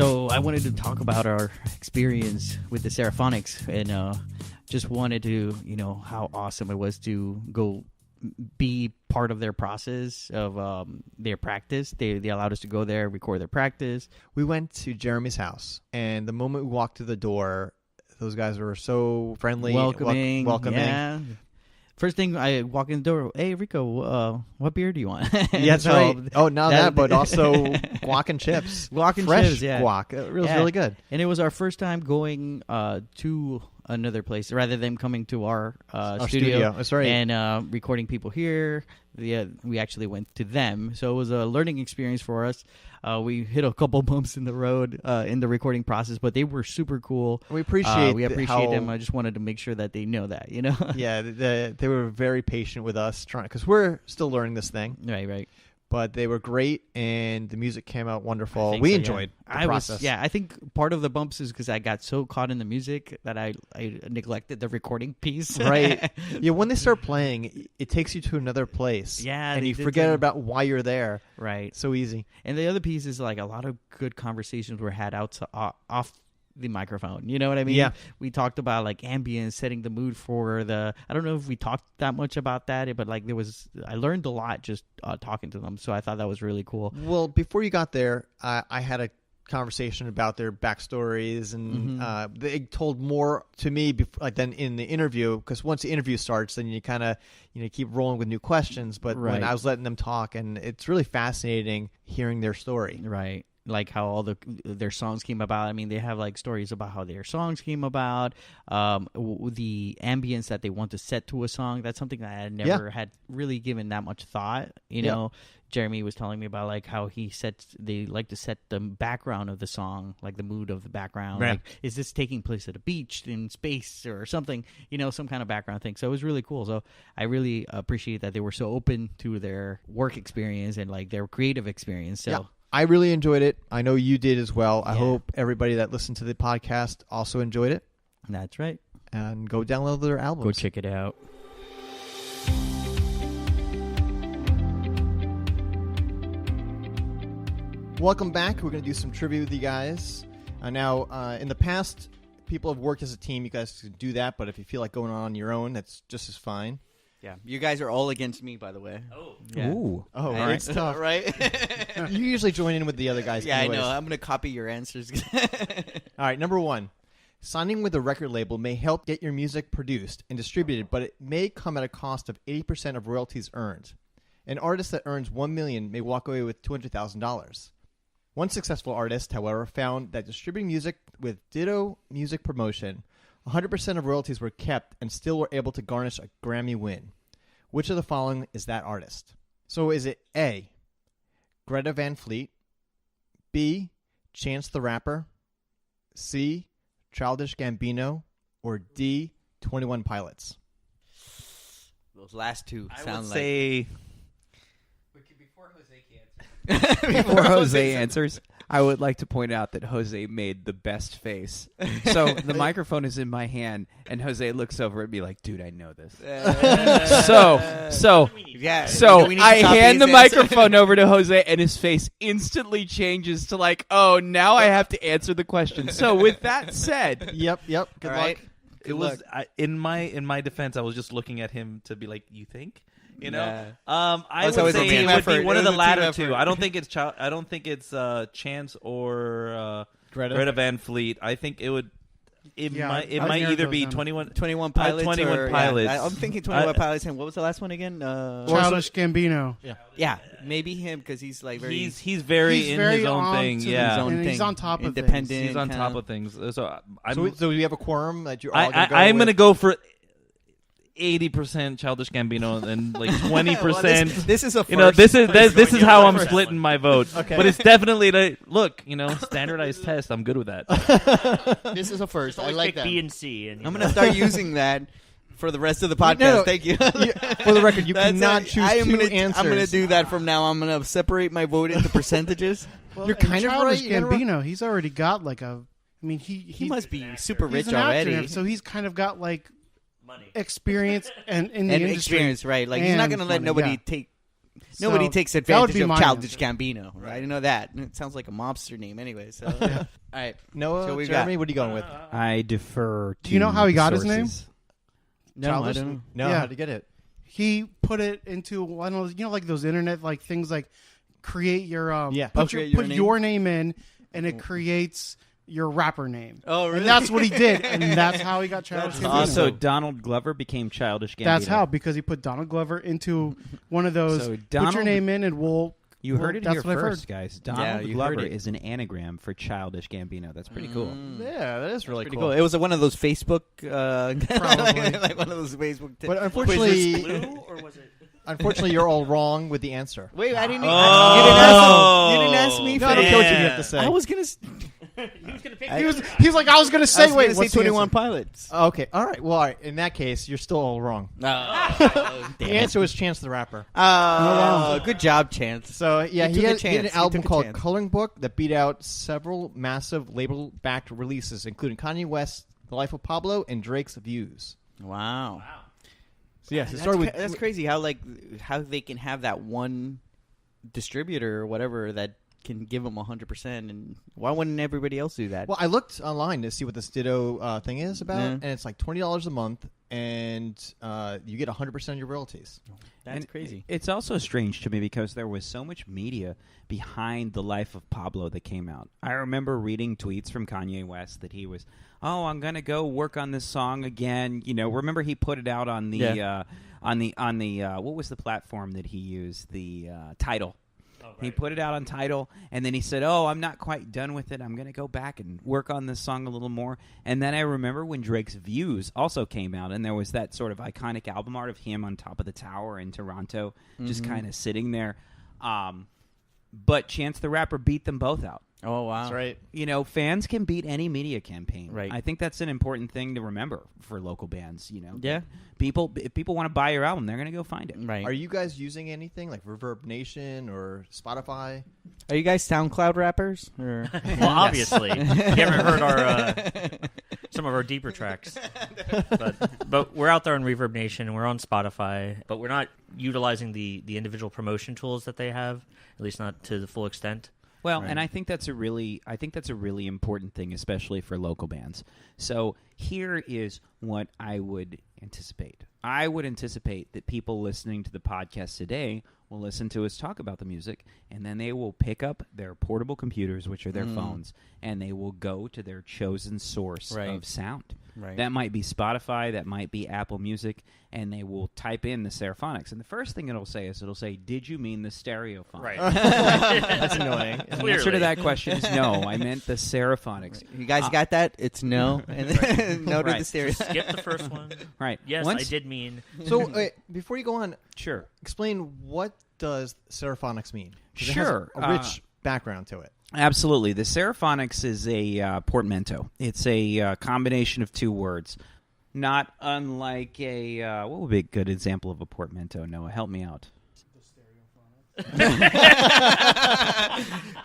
So I wanted to talk about our experience with the Seraphonics, and just wanted to, how awesome it was to go be part of their process of their practice. They allowed us to go there, record their practice. We went to Jeremy's house, and the moment we walked through the door, those guys were so friendly, welcoming. welcoming. Yeah. First thing I walk in the door, hey Rico, what beer do you want? Yeah, that's right. Oh, not that, but also guac and chips. Guac and fresh chips, yeah. Guac. It was really good. And it was our first time going to another place rather than coming to our studio. That's right. And recording people here. We actually went to them. So it was a learning experience for us. We hit a couple bumps in the road in the recording process, but they were super cool. We appreciate them. I just wanted to make sure that they know that, Yeah, they were very patient with us, because we're still learning this thing. Right. But they were great, and the music came out wonderful. We enjoyed the process. I think part of the bumps is because I got so caught in the music that I neglected the recording piece. Right. Yeah, when they start playing, it takes you to another place. Yeah. And you forget about why you're there. Right. So easy. And the other piece is like a lot of good conversations were had off the microphone. You know what I mean? Yeah. We talked about like ambience, setting the mood for I don't know if we talked that much about that, but like I learned a lot just talking to them. So I thought that was really cool. Well, before you got there, I had a conversation about their backstories, and they told more to me than in the interview, because once the interview starts, then you kind of keep rolling with new questions. But when I was letting them talk, and it's really fascinating hearing their story. Right. Like how all their songs came about. I mean, they have like stories about how their songs came about, the ambience that they want to set to a song. That's something that I never had really given that much thought. You know, Jeremy was telling me about like how they like to set the background of the song, like the mood of the background. Right. Like, is this taking place at a beach in space or something? Some kind of background thing. So it was really cool. So I really appreciate that they were so open to their work experience and like their creative experience. So. Yeah. I really enjoyed it. I know you did as well. I hope everybody that listened to the podcast also enjoyed it. That's right. And go download their albums. Go check it out. Welcome back. We're going to do some trivia with you guys. Now, in the past, people have worked as a team. You guys can do that, but if you feel like going on your own, that's just as fine. Yeah, you guys are all against me, by the way. Oh. Yeah. Ooh. Oh, Right. it's tough. Right? You usually join in with the other guys. Yeah, anyways. I know. I'm going to copy your answers. All right, number one. Signing with a record label may help get your music produced and distributed, but it may come at a cost of 80% of royalties earned. An artist that earns $1 million may walk away with $200,000. One successful artist, however, found that distributing music with Ditto Music Promotion, 100% of royalties were kept and still were able to garnish a Grammy win. Which of the following is that artist? So is it A, Greta Van Fleet, B, Chance the Rapper, C, Childish Gambino, or D, 21 Pilots? Those last two I sound would like... say... Before Jose answers, I would like to point out that Jose made the best face. So the microphone is in my hand, and Jose looks over at me like, "Dude, I know this." So I hand the microphone over to Jose, and his face instantly changes to like, "Oh, now I have to answer the question." So with that said, Yep. Good All luck. right. It was in my defense. I was just looking at him to be like, "You think?" I it's would always a say team it would be effort. one It of the was a team latter two. effort. I don't think it's Chance or Greta Van Fleet. I think it would. It Yeah, might I either narrowed be those 21. 21 Pilots. 21 Pilots. I'm thinking 21 Pilots. And what was the last one again? Childish Gambino. Yeah, maybe him because he's like very... He's very in his own thing. Yeah, own and he's thing. on top of Independent. things. he's on kind top of things. So So do you have a quorum that you're all I'm going to go for 80% Childish Gambino and like 20%. This is a first. This is how I'm splitting my vote. Okay. But it's definitely standardized test. I'm good with that. This is a first. I Always like pick that. B and C. And I'm going to start using that for the rest of the podcast. No. Thank you. For the record, you cannot choose two answers. I'm going to do that from now. I'm going to separate my vote into percentages. Well, You're and kind of Childish right. Gambino, he's already got like a. I mean, He must be super he's rich an actor, already. so he's kind of got like money. experience and in the And industry. experience, right? Like he's not and going to let money, nobody yeah. take Nobody So takes that would advantage be of my Childish answer. Gambino, right? I know that. It sounds like a mobster name anyway. So, all right. Noah, So we Jeremy, got- what are you going with? I defer to Do you know how he got his sources. No, Childish? I don't know. No, Yeah. how'd you get it? He put it into one of those, like those internet like things like create your put your name in, and it creates your rapper name. Oh, really? And that's what he did, and that's how he got Childish That's Gambino. awesome. So Donald Glover became Childish Gambino. That's how, because he put Donald Glover into one of those. So Put Donald- your name in, and we'll. You heard it that's here what I've first, heard. guys. Yeah, Donald you Glover heard it. is an anagram for Childish Gambino. That's pretty cool. Yeah, that is really Pretty cool. cool. It was one of those Facebook, Probably. like one of those Facebook. But unfortunately, Blue, or was it? unfortunately, you're all wrong with the answer. Wait, I didn't. Oh. You didn't ask me. No, for I don't the- care what you have to say. I was gonna. He was gonna pick. He was like, I was gonna say, Say, wait, say what's the 21 answer? Pilots. Okay, all right. Well, all right. In that case, you're still all wrong. Oh, The answer was Chance the Rapper. Good job, Chance. So yeah, He he took a had an chance. He album took a called chance. Coloring Book that beat out several massive label-backed releases, including Kanye West's The Life of Pablo and Drake's Views. Wow. So yes, it That's, started with that's crazy how they can have that one distributor or whatever that can give them 100%, and why wouldn't everybody else do that? Well, I looked online to see what this Ditto thing is about, Yeah. and it's like $20 a month, and you get 100% of your royalties. That's And crazy. It's also strange to me because there was so much media behind The Life of Pablo that came out. I remember reading tweets from Kanye West that he was, I'm going to go work on this song again. Remember he put it out on the what was the platform that he used? The Tidal. He put it out on Tidal, and then he said, I'm not quite done with it. I'm going to go back and work on this song a little more. And then I remember when Drake's Views also came out, and there was that sort of iconic album art of him on top of the tower in Toronto, just kind of sitting there. But Chance the Rapper beat them both out. Oh, wow. That's right. Fans can beat any media campaign. Right. I think that's an important thing to remember for local bands. Yeah. If people want to buy your album, they're going to go find it. Right. Are you guys using anything like Reverb Nation or Spotify? Are you guys SoundCloud rappers? Or? Well, obviously, you haven't heard our some of our deeper tracks, but we're out there on Reverb Nation and we're on Spotify, but we're not utilizing the individual promotion tools that they have, at least not to the full extent. Well, Right. and I think that's a really important thing, especially for local bands. So here is what I would anticipate. I would anticipate that people listening to the podcast today will listen to us talk about the music, and then they will pick up their portable computers, which are their phones, and they will go to their chosen source Right. of sound. Right. That might be Spotify, that might be Apple Music, and they will type in the Seraphonics. And the first thing it'll say, did you mean the stereophonics? Right. That's annoying. The answer Clearly. to that question is no. I meant the Seraphonics. You guys got that? It's no. And then no to Right. the stereo. Skip the first one. Right. Yes, Once- I did mean. So wait, before you go on, Sure. explain what does Seraphonics mean? 'Cause it Sure. has a rich background to it. Absolutely. The Seraphonics is a portmanteau. It's a combination of two words. Not unlike a... what would be a good example of a portmanteau, Noah? Help me out.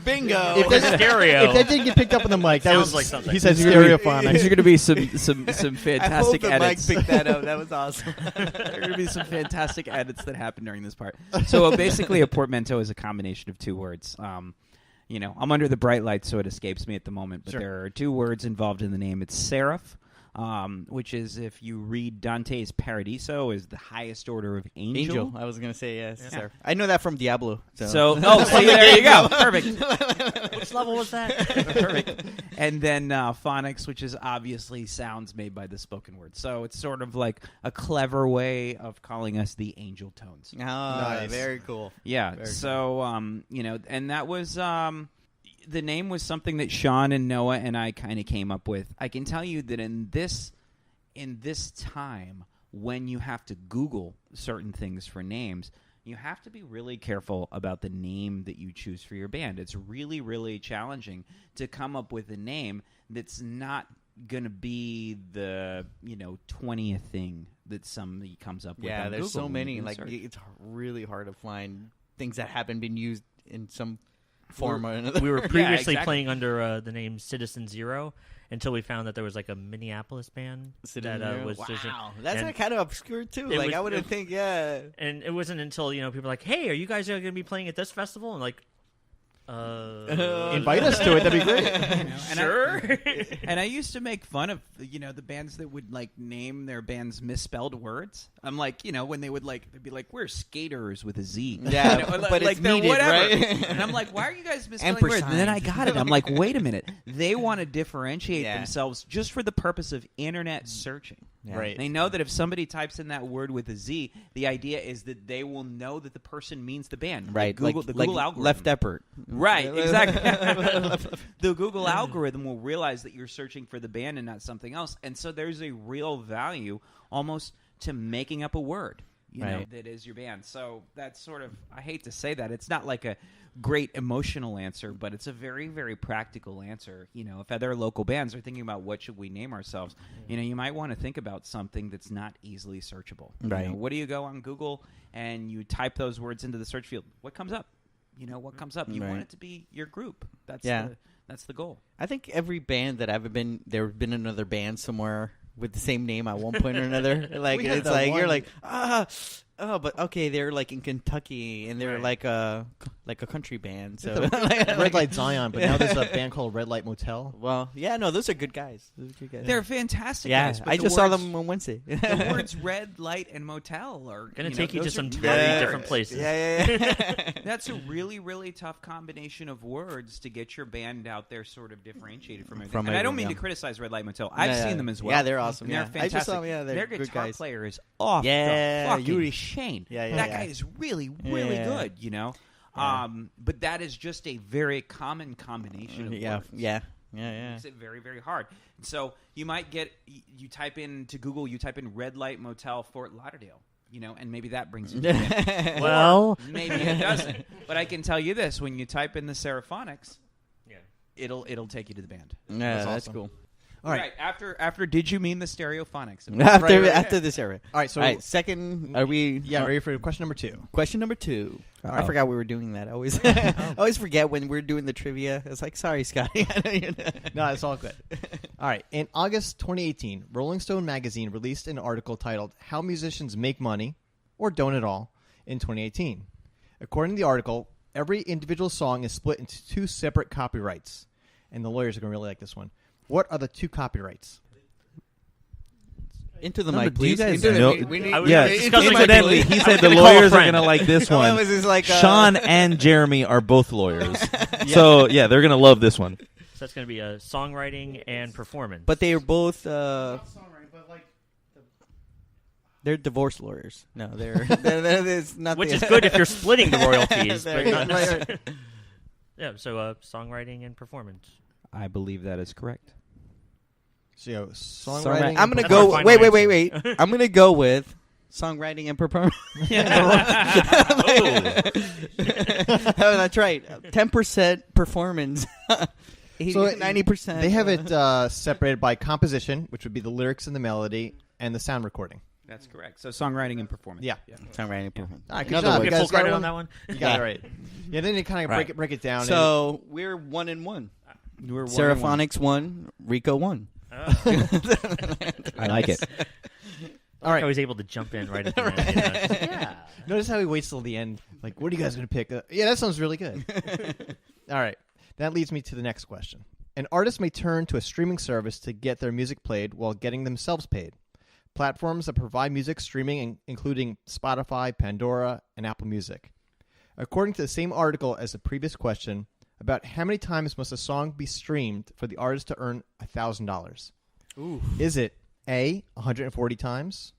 Bingo. If that, Stereo. if that didn't get picked up on the mic, that Sounds was like something. He said These are gonna be- stereophonics. These are going to be some I hope fantastic the edits. mic picked that up. That was awesome. There are going to be some fantastic edits that happen during this part. So basically, a portmanteau is a combination of two words. I'm under the bright light, so it escapes me at the moment. But Sure. there are two words involved in the name. It's seraph, which is, if you read Dante's Paradiso, is the highest order of angel. Angel. I was gonna say yes. Sir. I know that from Diablo. So, See, there you go. Perfect. Which level was that? Perfect. And then phonics, which is obviously sounds made by the spoken word. So it's sort of like a clever way of calling us the angel tones. Oh, Nice. very cool. Yeah. Very So, and that was the name was something that Sean and Noah and I kind of came up with. I can tell you that in this time when you have to Google certain things for names, you have to be really careful about the name that you choose for your band. It's really, really challenging to come up with a name that's not going to be the 20th thing that somebody comes up with. Yeah, on there's Google so when many. you Like search. it's really hard to find things that haven't been used in some form or another. We were previously exactly. playing under the name Citizen Zero until we found that there was like a Minneapolis band that was just That's kind of obscure too. It Like was- I wouldn't think, yeah. and it wasn't until people were like, "Hey, are you guys going to be playing at this festival?" And like, Invite us to it. That'd be great. And sure. And I used to make fun of the bands that would like name their bands misspelled words. I'm like, when they would they'd be like, we're skaters with a Z. Yeah, but like it's they're needed, whatever. right? And I'm like, why are you guys misspelling words? And then I got it. I'm like, wait a minute. They want to differentiate themselves just for the purpose of internet searching. Yeah. Right. They know that if somebody types in that word with a Z, the idea is that they will know that the person means the band. Right. Like Google, the Google algorithm. Left Effort. Right, exactly. The Google algorithm will realize that you're searching for the band and not something else. And so there's a real value almost to making up a word, that is your band. So that's sort of, I hate to say that. It's not like a great emotional answer, but it's a very, very practical answer. If other local bands are thinking about what should we name ourselves, you might want to think about something that's not easily searchable. Right. What do you go on Google and you type those words into the search field? What comes up? What comes up? You want it to be your group. That's the goal. I think every band that I've been, there have been another band somewhere with the same name at one point or another. Like We had it's that like one- you're like but okay, they're like in Kentucky and they're like a country band. So Red Light Zion, but now there's a band called Red Light Motel. well, yeah, no, those are good guys. They're fantastic yeah, guys. But I the just saw words- them on Wednesday. The words red, light, and motel are Going to take you to those some are totally different places. Yeah. That's a really, really tough combination of words to get your band out there sort of differentiated from everything. And I don't mean to criticize Red Light Motel. I've seen them as well. Yeah, they're awesome. And they're Yeah, fantastic. I just saw them. Yeah, they're Their good guitar guys. player is off Yeah, the fucking Yuri. chain. Yeah, that guy is really, really Yeah. good, But that is just a very common combination of words. Yeah. Makes it very, very hard. So you might you type into Google, you type in Red Light Motel Fort Lauderdale, and maybe that brings you to the band. Well, Maybe it doesn't. But I can tell you this: when you type in the Seraphonics, yeah. it'll take you to the band. Yeah, that's awesome. cool. All right. After did you mean the Stereophonics? After this era. All right. So, second, are we? ready for question number 2? Question number 2. Uh-oh. I forgot we were doing that. I always, I always forget when we're doing the trivia. It's like, sorry, Scotty. No, it's all good. All right. In August 2018, Rolling Stone magazine released an article titled "How Musicians Make Money, or Don't at All, in 2018." According to the article, every individual song is split into 2 separate copyrights, and the lawyers are going to really like this one. What are the 2 copyrights? Into the Number mic, two, you please. guys Into the- know- we need- I was Yeah, discussing incidentally, with- he I said was the gonna call a lawyers are friend. going to like this No, one. it was just like, Sean and Jeremy are both lawyers. So, yeah, they're going to love this one. So that's going to be songwriting and performance. but they are both. Not songwriting, but like They're divorce lawyers. No, they're it's not. which the- is good if you're splitting the royalties, There but you not go. necessarily. Yeah, so songwriting and performance. I believe that is correct. So, Songwriting. songwriting. I'm gonna That's our go. final Wait. answer. I'm gonna go with songwriting and performance. Oh, that's right. 10% performance. So 90%. They have it separated by composition, which would be the lyrics and the melody, and the sound recording. That's correct. So songwriting and performance. Yeah. Songwriting and performance. All right, In good other job. words- You Get guys full got credit it on that one. You got it right. Yeah, then you kind of Right. break it down. So we're 1-1. We're 1-1. Seraphonics 1, Rico 1. I like it. All right. I was able to jump in right at the end. Yeah. Notice how he waits till the end. Like, what are you guys going to pick? Yeah, that sounds really good. All right. That leads me to the next question. An artist may turn to a streaming service to get their music played while getting themselves paid. Platforms that provide music streaming, including Spotify, Pandora, and Apple Music. According to the same article as the previous question, about how many times must a song be streamed for the artist to earn $1,000? Is it A, 140 times,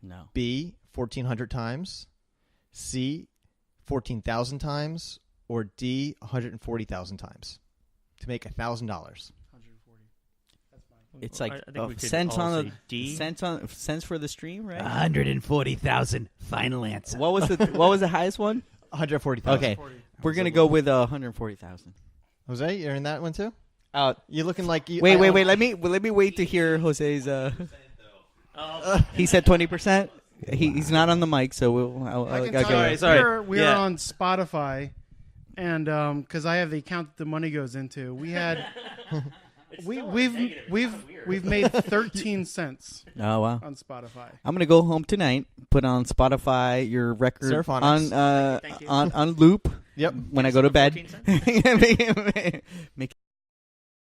No. B, 1,400 times, C, 14,000 times, or D, 140,000 times to make $1,000? It's like I think we could cents all on say the D. cents for the stream, right? 140,000. Final answer. What was the highest one? 140,000. Okay, we're gonna go with 140,000. Jose, you're in that one too? Uh, You're looking like you. wait. Let me wait to hear Jose's. He said 20%. He's not on the mic, so I can I'll tell go. you, sorry. we're Yeah. on Spotify, and because I have the account that the money goes into, we had we've made 13 cents. Oh wow! On Spotify. I'm gonna go home tonight, put on Spotify your record Seraphonics. on loop. Yep. When I go to bed. Make